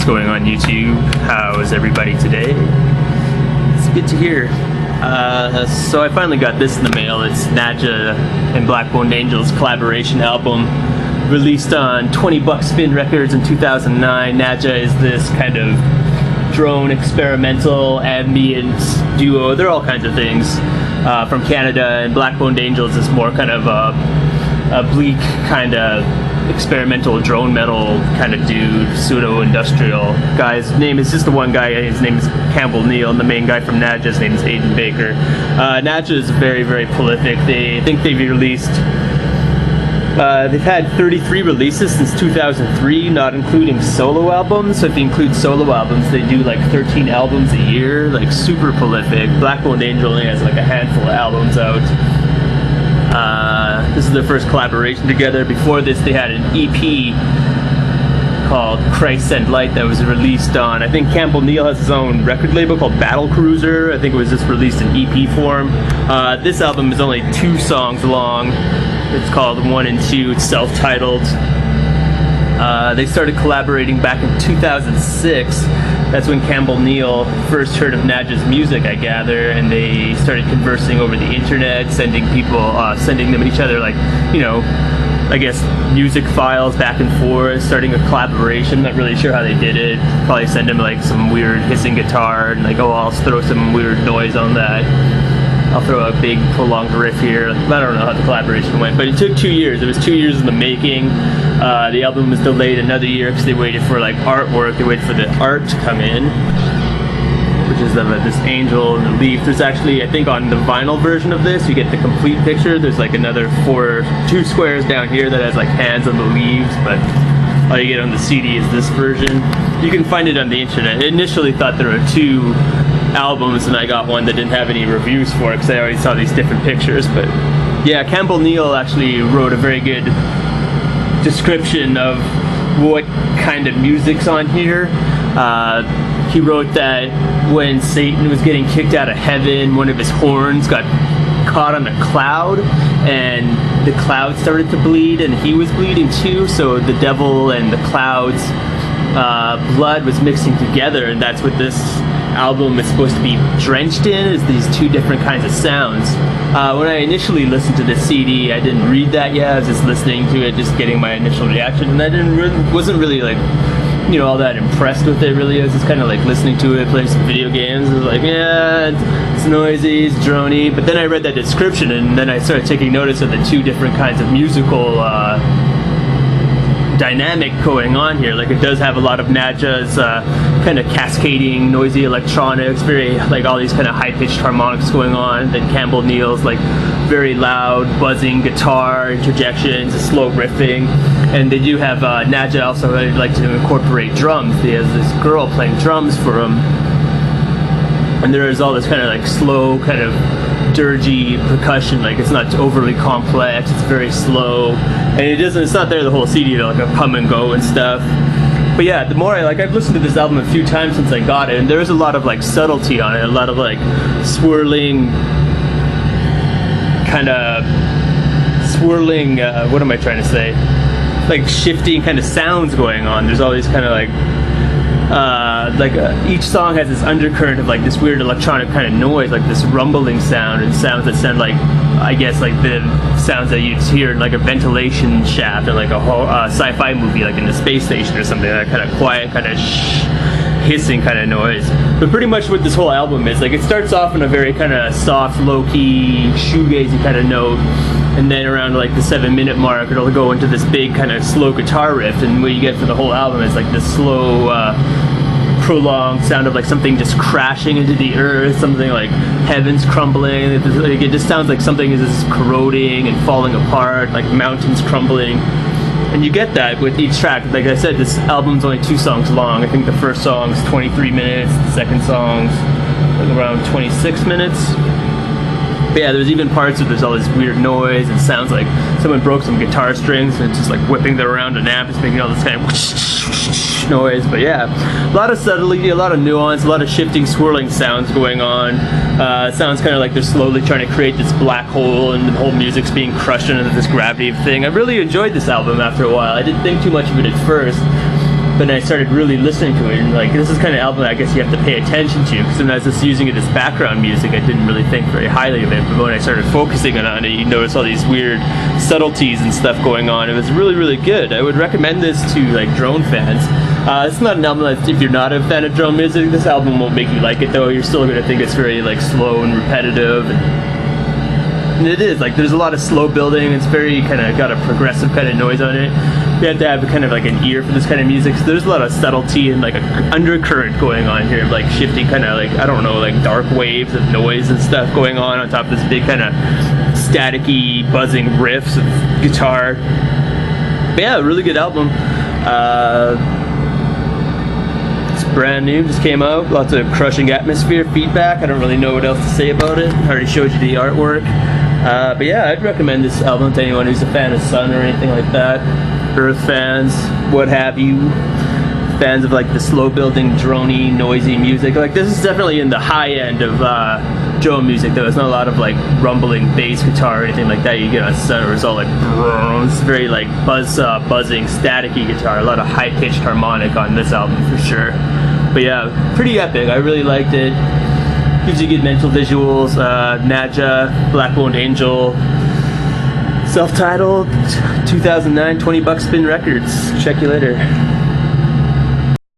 What's going on YouTube? How is everybody today? It's good to hear. So I finally got this in the mail. It's Nadja and Black-Boned Angel's collaboration album, released on 20 Buck Spin Records in 2009. Nadja is this kind of drone experimental ambient duo. They're all kinds of things from Canada, and Black-Boned Angel is this more kind of a bleak kind of experimental drone metal kind of dude, pseudo-industrial guy. His name is just the one guy. His name is Campbell Kneale, and the main guy from Nadja, his name is Aiden Baker. Nadja is very, very prolific. I think they've released, they've had 33 releases since 2003, not including solo albums. So if you include solo albums, they do like 13 albums a year, like super prolific. Black-Boned Angel only has like a handful of albums out. This is their first collaboration together. Before this, they had an EP called Christ Send Light that was released on, I think Campbell Kneale has his own record label called Battle Cruiser. I think it was just released in EP form. This album is only 2 songs long. It's called 1 and 2. It's self-titled. They started collaborating back in 2006. That's when Campbell Kneale first heard of Nadja's music, I gather, and they started conversing over the internet, sending them each other, like, you know, I guess music files back and forth, starting a collaboration. Not really sure how they did it. Probably send him like some weird hissing guitar and like, oh, I'll throw some weird noise on that. I'll throw a big prolonged riff here. I don't know how the collaboration went, but it took 2 years. It was 2 years in the making. The album was delayed another year because they waited for like artwork. They waited for the art to come in, which is of this angel and the leaf. There's actually, I think on the vinyl version of this, you get the complete picture. There's like another 2 squares down here that has like hands on the leaves, but all you get on the CD is this version. You can find it on the internet. I initially thought there were 2 albums, and I got one that didn't have any reviews for it because I already saw these different pictures. But yeah, Campbell Kneale actually wrote a very good description of what kind of music's on here. He wrote that when Satan was getting kicked out of heaven, one of his horns got caught on a cloud, and the cloud started to bleed, and he was bleeding too. So the devil and the cloud's blood was mixing together, and that's what this album is supposed to be drenched in, is these 2 different kinds of sounds. When I initially listened to this CD, I didn't read that yet. I was just listening to it, just getting my initial reaction, and I wasn't really like, you know, all that impressed with it. Really, I was just kind of like listening to it, playing some video games. I was like, yeah, it's noisy, it's drony. But then I read that description, and then I started taking notice of the 2 different kinds of musical dynamic going on here. Like, it does have a lot of Nadja's kind of cascading, noisy electronics, very like all these kind of high-pitched harmonics going on. Then Campbell Kneale's like very loud, buzzing guitar interjections, slow riffing. And they do have Nadja also really like to incorporate drums. He has this girl playing drums for him, and there is all this kind of like slow, kind of dirgy percussion. Like, it's not overly complex, it's very slow, and it's not there the whole CD, like a come and go and stuff. But yeah, the more I've listened to this album a few times since I got it, and there's a lot of like subtlety on it, a lot of like swirling, what am I trying to say? Like shifting kind of sounds going on. There's all these kind of each song has this undercurrent of like this weird electronic kind of noise, like this rumbling sound, and sounds that sound like, I guess, like the sounds that you'd hear in like a ventilation shaft in like a sci-fi movie, like in the space station or something. That kind of quiet, kind of hissing kind of noise. But pretty much what this whole album is, like, it starts off in a very kind of soft, low-key, shoegazy kind of note, and then around like the 7-minute mark, it'll go into this big kind of slow guitar riff, and what you get for the whole album is like this slow, prolonged sound of like something just crashing into the earth, something like heavens crumbling. It just sounds like something is just corroding and falling apart, like mountains crumbling. And you get that with each track. Like I said, this album's only 2 songs long. I think the first song's 23 minutes, the second song's like around 26 minutes. But yeah, there's even parts where there's all this weird noise and sounds like someone broke some guitar strings and it's just like whipping them around an amp. It's making all this kind of noise. But yeah, a lot of subtlety, a lot of nuance, a lot of shifting, swirling sounds going on. It sounds kind of like they're slowly trying to create this black hole, and the whole music's being crushed into this gravity thing. I really enjoyed this album after a while. I didn't think too much of it at first. But then I started really listening to it, and like, this is kind of album that I guess you have to pay attention to, because when I was just using it as background music, I didn't really think very highly of it. But when I started focusing on it, you notice all these weird subtleties and stuff going on. It was really, really good. I would recommend this to like drone fans. It's not an album that, if you're not a fan of drone music, this album won't make you like it though. You're still going to think it's very like slow and repetitive. And it is, like, there's a lot of slow building. It's very kind of got a progressive kind of noise on it. You have to have kind of like an ear for this kind of music. So there's a lot of subtlety and like an undercurrent going on here, like shifting kind of like, I don't know, like dark waves of noise and stuff going on top of this big kind of staticky, buzzing riffs of guitar. But yeah, really good album. It's brand new, just came out. Lots of crushing atmosphere feedback. I don't really know what else to say about it. I already showed you the artwork. But yeah, I'd recommend this album to anyone who's a fan of Sun or anything like that. Earth fans, what have you. Fans of like the slow building, droney, noisy music. Like, this is definitely in the high end of drone music though. There's not a lot of like rumbling bass guitar or anything like that you get on Sun, where it's all like, it's very like buzzing, staticky guitar. A lot of high pitched harmonic on this album for sure. But yeah, pretty epic. I really liked it. Gives you good mental visuals. Nadja, Black Boned Angel, self-titled, 2009, $20 Spin Records. Check you later.